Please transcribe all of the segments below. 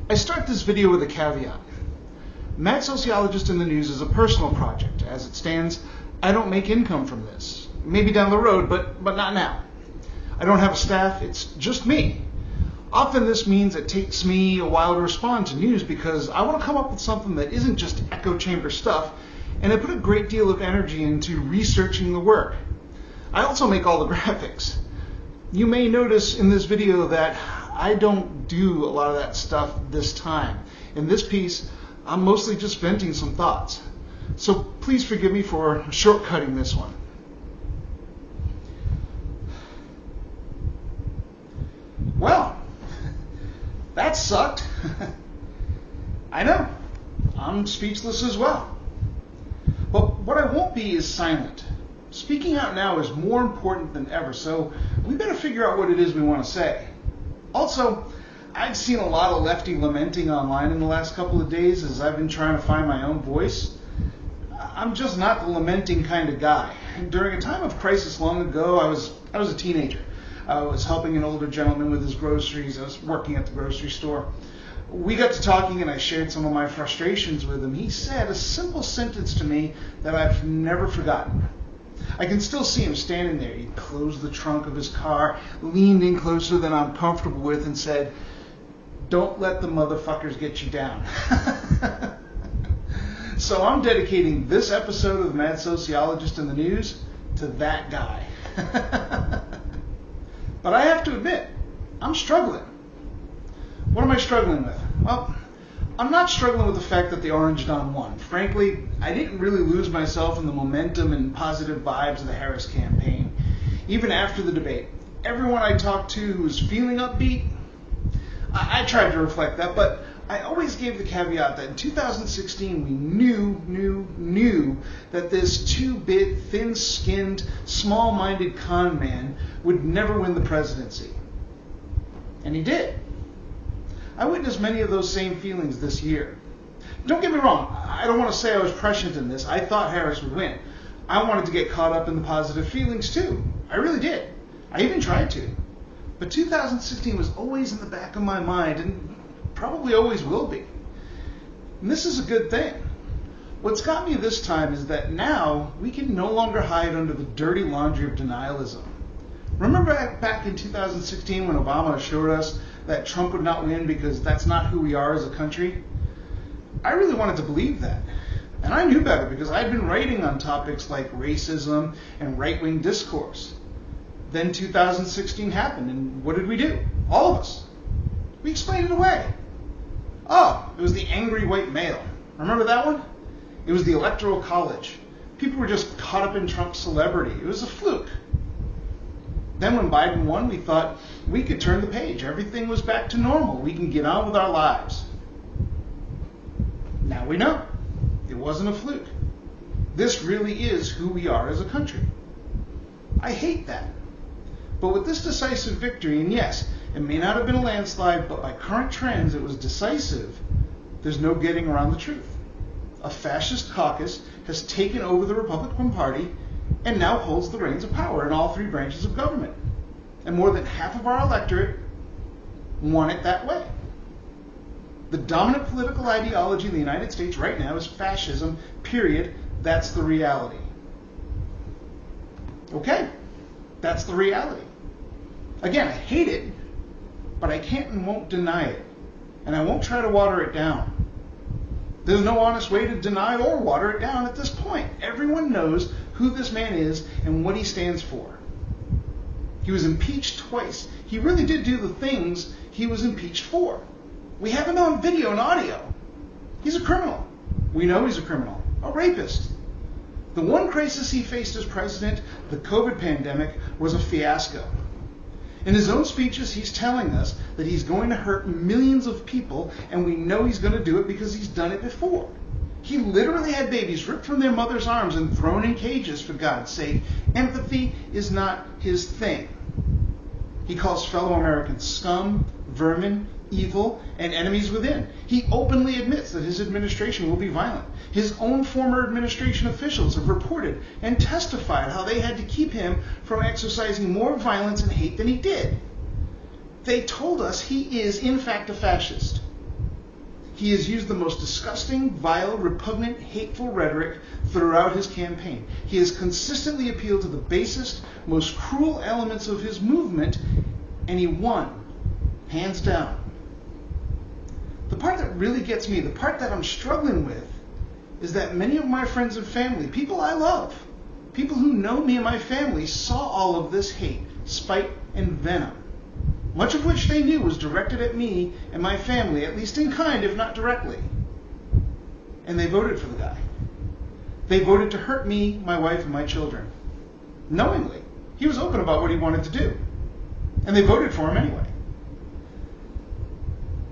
I start this video with a caveat. Mad Sociologist in the News is a personal project. As it stands, I don't make income from this. Maybe down the road, but not now. I don't have a staff, it's just me. Often this means it takes me a while to respond to news because I want to come up with something that isn't just echo chamber stuff, and I put a great deal of energy into researching the work. I also make all the graphics. You may notice in this video that I don't do a lot of that stuff this time. In this piece, I'm mostly just venting some thoughts. So please forgive me for shortcutting this one. Well, that sucked. I know, I'm speechless as well. But what I won't be is silent. Speaking out now is more important than ever, so we better figure out what it is we want to say. Also, I've seen a lot of lefty lamenting online in the last couple of days as I've been trying to find my own voice. I'm just not the lamenting kind of guy. During a time of crisis long ago, I was a teenager. I was helping an older gentleman with his groceries. I was working at the grocery store. We got to talking and I shared some of my frustrations with him. He said a simple sentence to me that I've never forgotten. I can still see him standing there. He closed the trunk of his car, leaned in closer than I'm comfortable with, and said, "Don't let the motherfuckers get you down." So I'm dedicating this episode of Mad Sociologist in the News to that guy. But I have to admit, I'm struggling. What am I struggling with? Well, I'm not struggling with the fact that the Orange Don won. Frankly, I didn't really lose myself in the momentum and positive vibes of the Harris campaign. Even after the debate, everyone I talked to who was feeling upbeat, I tried to reflect that, but I always gave the caveat that in 2016 we knew that this two-bit, thin-skinned, small-minded con man would never win the presidency. And he did. I witnessed many of those same feelings this year. Don't get me wrong, I don't want to say I was prescient in this. I thought Harris would win. I wanted to get caught up in the positive feelings too. I really did. I even tried to. But 2016 was always in the back of my mind and probably always will be. And this is a good thing. What's got me this time is that now we can no longer hide under the dirty laundry of denialism. Remember back in 2016 when Obama assured us that Trump would not win because that's not who we are as a country? I really wanted to believe that. And I knew better because I'd been writing on topics like racism and right-wing discourse. Then 2016 happened, and what did we do? All of us. We explained it away. Oh, it was the angry white male. Remember that one? It was the Electoral College. People were just caught up in Trump's celebrity. It was a fluke. Then when Biden won, we thought we could turn the page. Everything was back to normal. We can get on with our lives. Now we know. It wasn't a fluke. This really is who we are as a country. I hate that. But with this decisive victory, and yes, it may not have been a landslide, but by current trends it was decisive, there's no getting around the truth. A fascist caucus has taken over the Republican Party and now holds the reins of power in all three branches of government. And more than half of our electorate want it that way. The dominant political ideology in the United States right now is fascism, period. That's the reality. Okay, that's the reality. Again, I hate it, but I can't and won't deny it. And I won't try to water it down. There's no honest way to deny or water it down at this point. Everyone knows who this man is and what he stands for. He was impeached twice. He really did do the things he was impeached for. We have him on video and audio. He's a criminal. We know he's a criminal, a rapist. The one crisis he faced as president, the COVID pandemic, was a fiasco. In his own speeches, he's telling us that he's going to hurt millions of people, and we know he's going to do it because he's done it before. He literally had babies ripped from their mother's arms and thrown in cages, for God's sake. Empathy is not his thing. He calls fellow Americans scum, vermin, evil, and enemies within. He openly admits that his administration will be violent. His own former administration officials have reported and testified how they had to keep him from exercising more violence and hate than he did. They told us he is, in fact, a fascist. He has used the most disgusting, vile, repugnant, hateful rhetoric throughout his campaign. He has consistently appealed to the basest, most cruel elements of his movement, and he won, hands down. The part that really gets me, the part that I'm struggling with, is that many of my friends and family, people I love, people who know me and my family, saw all of this hate, spite, and venom, much of which they knew was directed at me and my family, at least in kind, if not directly. And they voted for the guy. They voted to hurt me, my wife, and my children. Knowingly. He was open about what he wanted to do. And they voted for him anyway.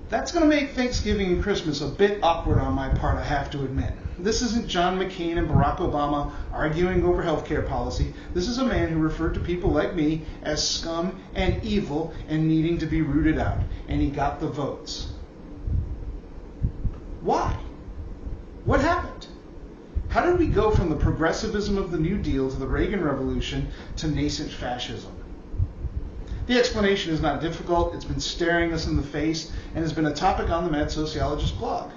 That's going to make Thanksgiving and Christmas a bit awkward on my part, I have to admit. This isn't John McCain and Barack Obama arguing over healthcare policy. This is a man who referred to people like me as scum and evil and needing to be rooted out. And he got the votes. Why? What happened? How did we go from the progressivism of the New Deal to the Reagan Revolution to nascent fascism? The explanation is not difficult. It's been staring us in the face and has been a topic on the Mad Sociologist blog.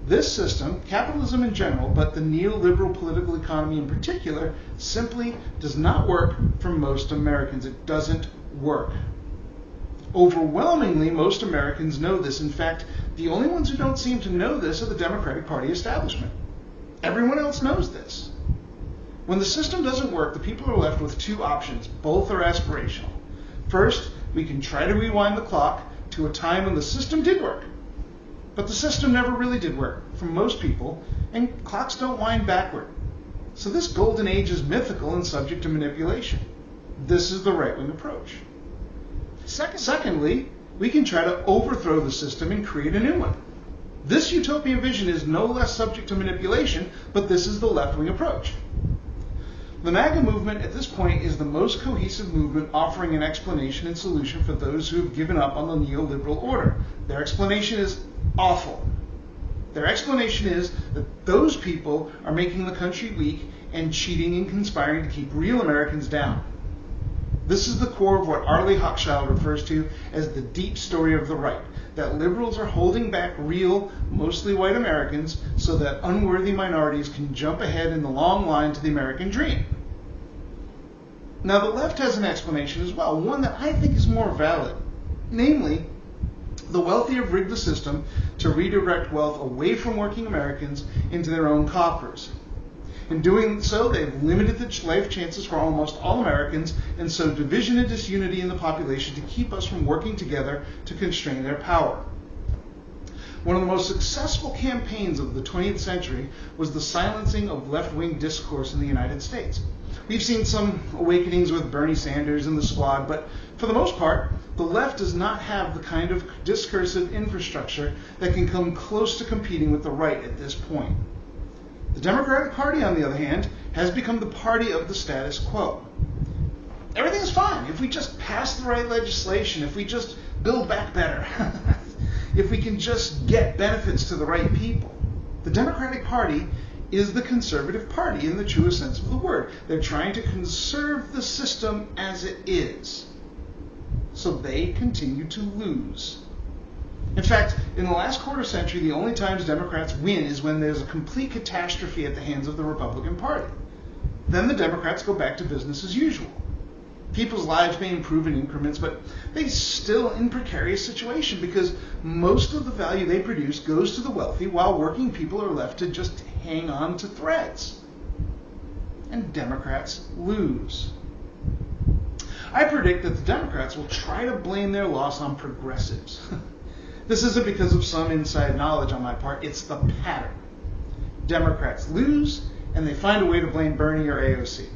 This system, capitalism in general, but the neoliberal political economy in particular, simply does not work for most Americans. It doesn't work. Overwhelmingly, most Americans know this. In fact, the only ones who don't seem to know this are the Democratic Party establishment. Everyone else knows this. When the system doesn't work, the people are left with two options. Both are aspirational. First, we can try to rewind the clock to a time when the system did work. But the system never really did work for most people, and clocks don't wind backward. So this golden age is mythical and subject to manipulation. This is the right-wing approach. Secondly, we can try to overthrow the system and create a new one. This utopian vision is no less subject to manipulation, but this is the left-wing approach. The MAGA movement at this point is the most cohesive movement offering an explanation and solution for those who have given up on the neoliberal order. Their explanation is awful. Their explanation is that those people are making the country weak and cheating and conspiring to keep real Americans down. This is the core of what Arlie Hochschild refers to as the deep story of the right, that liberals are holding back real, mostly white Americans so that unworthy minorities can jump ahead in the long line to the American dream. Now, the left has an explanation as well, one that I think is more valid. Namely, the wealthy have rigged the system to redirect wealth away from working Americans into their own coffers. In doing so, they've limited the life chances for almost all Americans and sowed division and disunity in the population to keep us from working together to constrain their power. One of the most successful campaigns of the 20th century was the silencing of left-wing discourse in the United States. We've seen some awakenings with Bernie Sanders and the Squad, but for the most part, the left does not have the kind of discursive infrastructure that can come close to competing with the right at this point. The Democratic Party, on the other hand, has become the party of the status quo. Everything is fine if we just pass the right legislation, if we just build back better, if we can just get benefits to the right people. The Democratic Party is the conservative party in the truest sense of the word. They're trying to conserve the system as it is, so they continue to lose. In fact, in the last quarter century, the only times Democrats win is when there's a complete catastrophe at the hands of the Republican Party. Then the Democrats go back to business as usual. People's lives may improve in increments, but they're still in precarious situation because most of the value they produce goes to the wealthy while working people are left to just hang on to threads. And Democrats lose. I predict that the Democrats will try to blame their loss on progressives. This isn't because of some inside knowledge on my part, it's the pattern. Democrats lose, and they find a way to blame Bernie or AOC.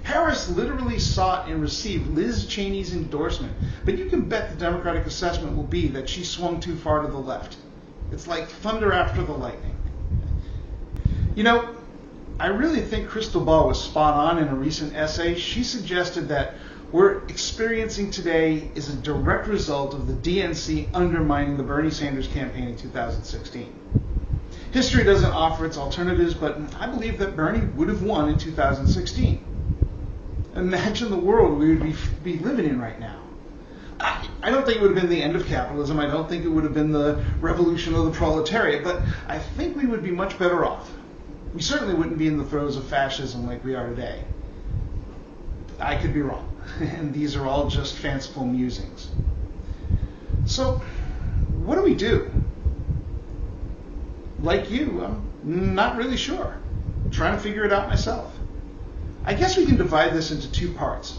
Harris literally sought and received Liz Cheney's endorsement, but you can bet the Democratic assessment will be that she swung too far to the left. It's like thunder after the lightning. You know, I really think Crystal Ball was spot on in a recent essay. She suggested that we're experiencing today is a direct result of the DNC undermining the Bernie Sanders campaign in 2016. History doesn't offer its alternatives, but I believe that Bernie would have won in 2016. Imagine the world we would be living in right now. I don't think it would have been the end of capitalism. I don't think it would have been the revolution of the proletariat, but I think we would be much better off. We certainly wouldn't be in the throes of fascism like we are today. I could be wrong, and these are all just fanciful musings. So, what do we do? Like you, I'm not really sure. I'm trying to figure it out myself. I guess we can divide this into two parts.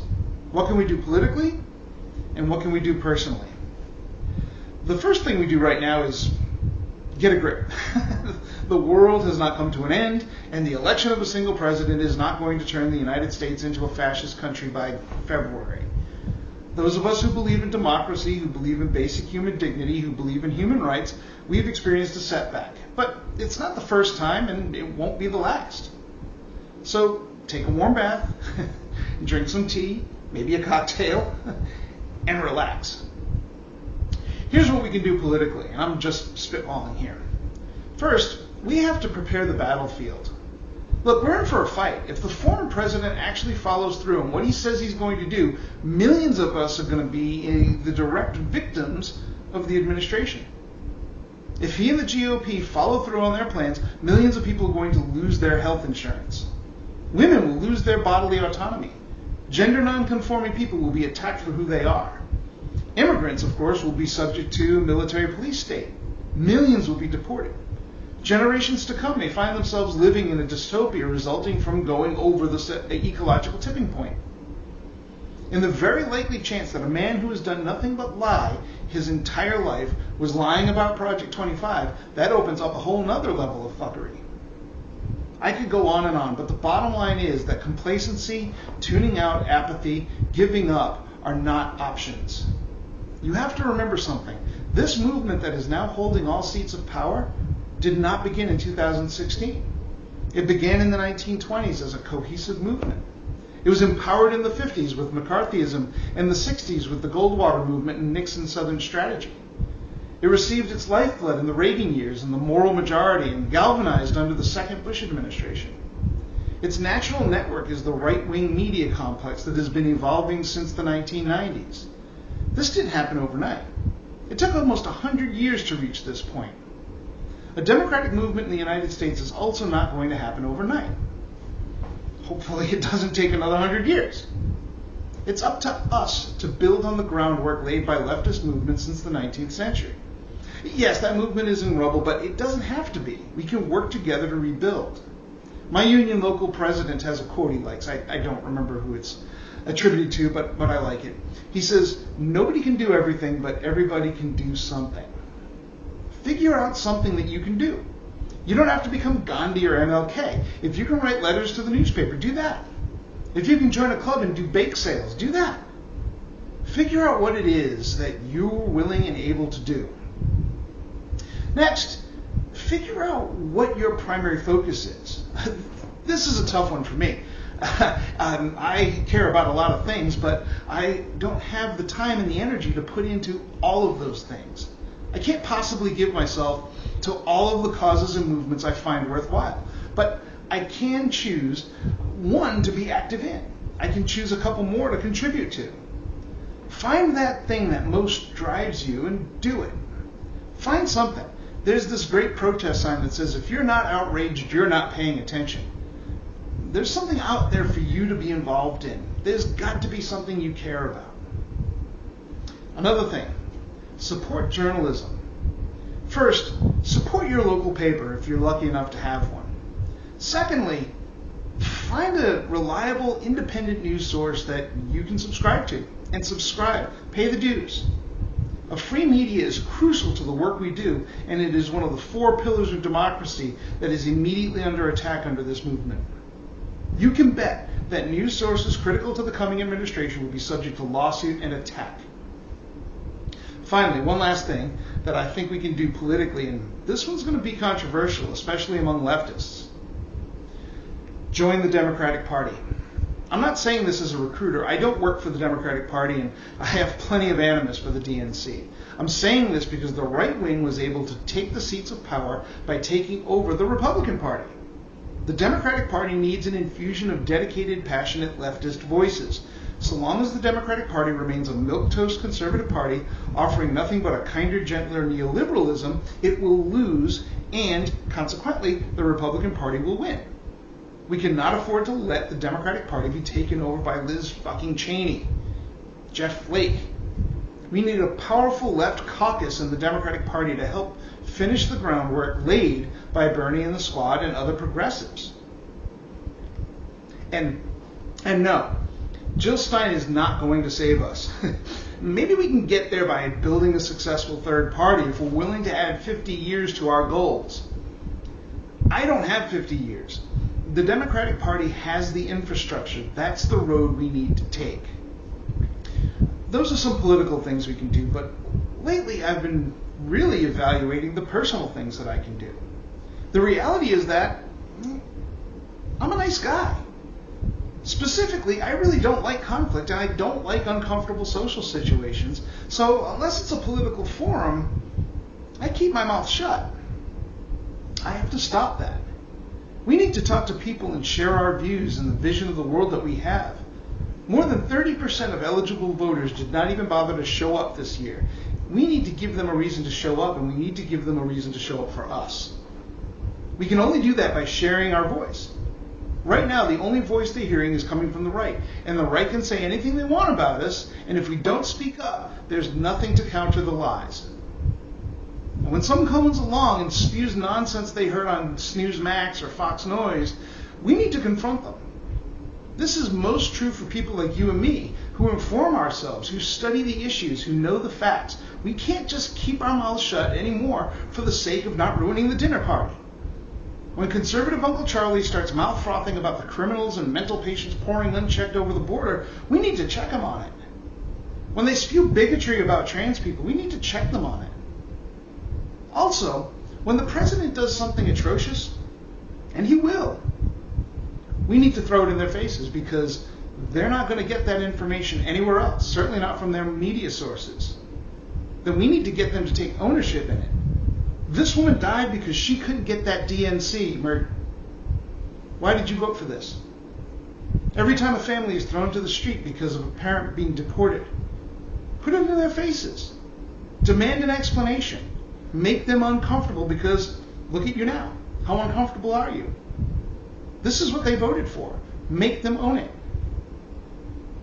What can we do politically, and what can we do personally? The first thing we do right now is get a grip. The world has not come to an end, and the election of a single president is not going to turn the United States into a fascist country by February. Those of us who believe in democracy, who believe in basic human dignity, who believe in human rights, we've experienced a setback. But it's not the first time, and it won't be the last. So take a warm bath, drink some tea, maybe a cocktail, and relax. Here's what we can do politically, and I'm just spitballing here. First, we have to prepare the battlefield. Look, we're in for a fight. If the former president actually follows through on what he says he's going to do, millions of us are going to be the direct victims of the administration. If he and the GOP follow through on their plans, millions of people are going to lose their health insurance. Women will lose their bodily autonomy. Gender non-conforming people will be attacked for who they are. Immigrants, of course, will be subject to a military police state. Millions will be deported. Generations to come may find themselves living in a dystopia resulting from going over the ecological tipping point. In the very likely chance that a man who has done nothing but lie his entire life was lying about Project 25, that opens up a whole nother level of fuckery. I could go on and on, but the bottom line is that complacency, tuning out, apathy, giving up are not options. You have to remember something. This movement that is now holding all seats of power did not begin in 2016. It began in the 1920s as a cohesive movement. It was empowered in the 50s with McCarthyism and the 60s with the Goldwater movement and Nixon's Southern strategy. It received its lifeblood in the Reagan years and the moral majority and galvanized under the second Bush administration. Its natural network is the right-wing media complex that has been evolving since the 1990s. This didn't happen overnight. It took almost 100 years to reach this point. A democratic movement in the United States is also not going to happen overnight. Hopefully it doesn't take another 100 years. It's up to us to build on the groundwork laid by leftist movements since the 19th century. Yes, that movement is in rubble, but it doesn't have to be. We can work together to rebuild. My union local president has a quote he likes. I don't remember who it's attributed to, but I like it. He says, "Nobody can do everything, but everybody can do something." Figure out something that you can do. You don't have to become Gandhi or MLK. If you can write letters to the newspaper, do that. If you can join a club and do bake sales, do that. Figure out what it is that you're willing and able to do. Next, figure out what your primary focus is. This is a tough one for me. I care about a lot of things, but I don't have the time and the energy to put into all of those things. I can't possibly give myself to all of the causes and movements I find worthwhile. But I can choose one to be active in. I can choose a couple more to contribute to. Find that thing that most drives you and do it. Find something. There's this great protest sign that says, if you're not outraged, you're not paying attention. There's something out there for you to be involved in. There's got to be something you care about. Another thing, support journalism. First, support your local paper if you're lucky enough to have one. Secondly, find a reliable, independent news source that you can subscribe to. And subscribe. Pay the dues. A free media is crucial to the work we do, and it is one of the 4 pillars of democracy that is immediately under attack under this movement. You can bet that news sources critical to the coming administration will be subject to lawsuit and attack. Finally, one last thing that I think we can do politically, and this one's going to be controversial, especially among leftists. Join the Democratic Party. I'm not saying this as a recruiter. I don't work for the Democratic Party, and I have plenty of animus for the DNC. I'm saying this because the right wing was able to take the seats of power by taking over the Republican Party. The Democratic Party needs an infusion of dedicated, passionate leftist voices. So long as the Democratic Party remains a milquetoast conservative party offering nothing but a kinder, gentler neoliberalism, it will lose, and consequently, the Republican Party will win. We cannot afford to let the Democratic Party be taken over by Liz fucking Cheney, Jeff Flake. We need a powerful left caucus in the Democratic Party to help finish the groundwork laid by Bernie and the squad and other progressives. And no, Jill Stein is not going to save us. Maybe we can get there by building a successful third party if we're willing to add 50 years to our goals. I don't have 50 years. The Democratic Party has the infrastructure. That's the road we need to take. Those are some political things we can do, but lately I've been really evaluating the personal things that I can do. The reality is that I'm a nice guy. Specifically, I really don't like conflict, and I don't like uncomfortable social situations. So unless it's a political forum, I keep my mouth shut. I have to stop that. We need to talk to people and share our views and the vision of the world that we have. More than 30% of eligible voters did not even bother to show up this year. We need to give them a reason to show up, and we need to give them a reason to show up for us. We can only do that by sharing our voice. Right now, the only voice they're hearing is coming from the right, and the right can say anything they want about us, and if we don't speak up, there's nothing to counter the lies. And when someone comes along and spews nonsense they heard on Snooze Max or Fox Noise, we need to confront them. This is most true for people like you and me, who inform ourselves, who study the issues, who know the facts. We can't just keep our mouths shut anymore for the sake of not ruining the dinner party. When conservative Uncle Charlie starts mouth-frothing about the criminals and mental patients pouring unchecked over the border, we need to check him on it. When they spew bigotry about trans people, we need to check them on it. Also, when the president does something atrocious, and he will, we need to throw it in their faces because they're not going to get that information anywhere else, certainly not from their media sources. Then we need to get them to take ownership in it. This woman died because she couldn't get that DNC. Why did you vote for this? Every time a family is thrown to the street because of a parent being deported, put it in their faces. Demand an explanation. Make them uncomfortable because look at you now. How uncomfortable are you? This is what they voted for. Make them own it.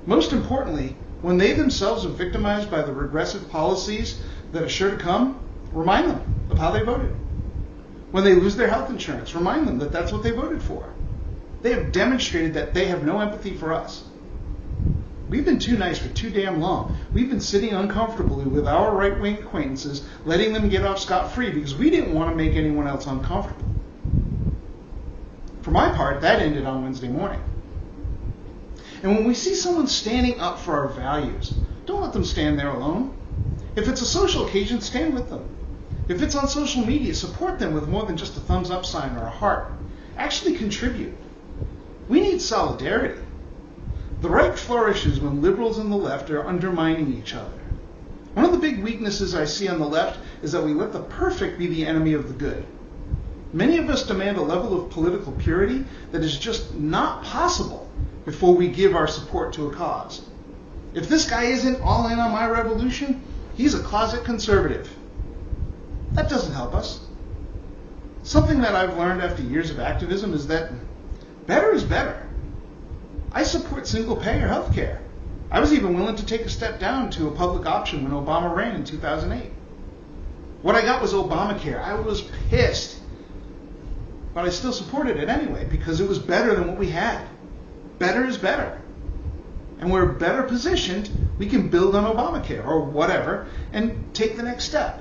Most importantly, when they themselves are victimized by the regressive policies that are sure to come, remind them of how they voted. When they lose their health insurance, remind them that that's what they voted for. They have demonstrated that they have no empathy for us. We've been too nice for too damn long. We've been sitting uncomfortably with our right-wing acquaintances, letting them get off scot-free because we didn't want to make anyone else uncomfortable. For my part, that ended on Wednesday morning. And when we see someone standing up for our values, don't let them stand there alone. If it's a social occasion, stand with them. If it's on social media, support them with more than just a thumbs up sign or a heart. Actually contribute. We need solidarity. The right flourishes when liberals and the left are undermining each other. One of the big weaknesses I see on the left is that we let the perfect be the enemy of the good. Many of us demand a level of political purity that is just not possible before we give our support to a cause. If this guy isn't all in on my revolution, he's a closet conservative. That doesn't help us. Something that I've learned after years of activism is that better is better. I support single-payer health care. I was even willing to take a step down to a public option when Obama ran in 2008. What I got was Obamacare. I was pissed. But I still supported it anyway because it was better than what we had. Better is better. And we're better positioned, we can build on Obamacare or whatever and take the next step.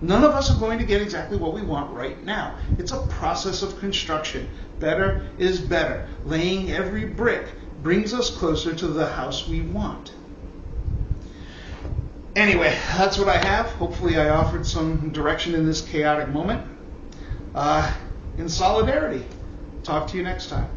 None of us are going to get exactly what we want right now. It's a process of construction. Better is better. Laying every brick brings us closer to the house we want. Anyway, that's what I have. Hopefully I offered some direction in this chaotic moment. In solidarity. Talk to you next time.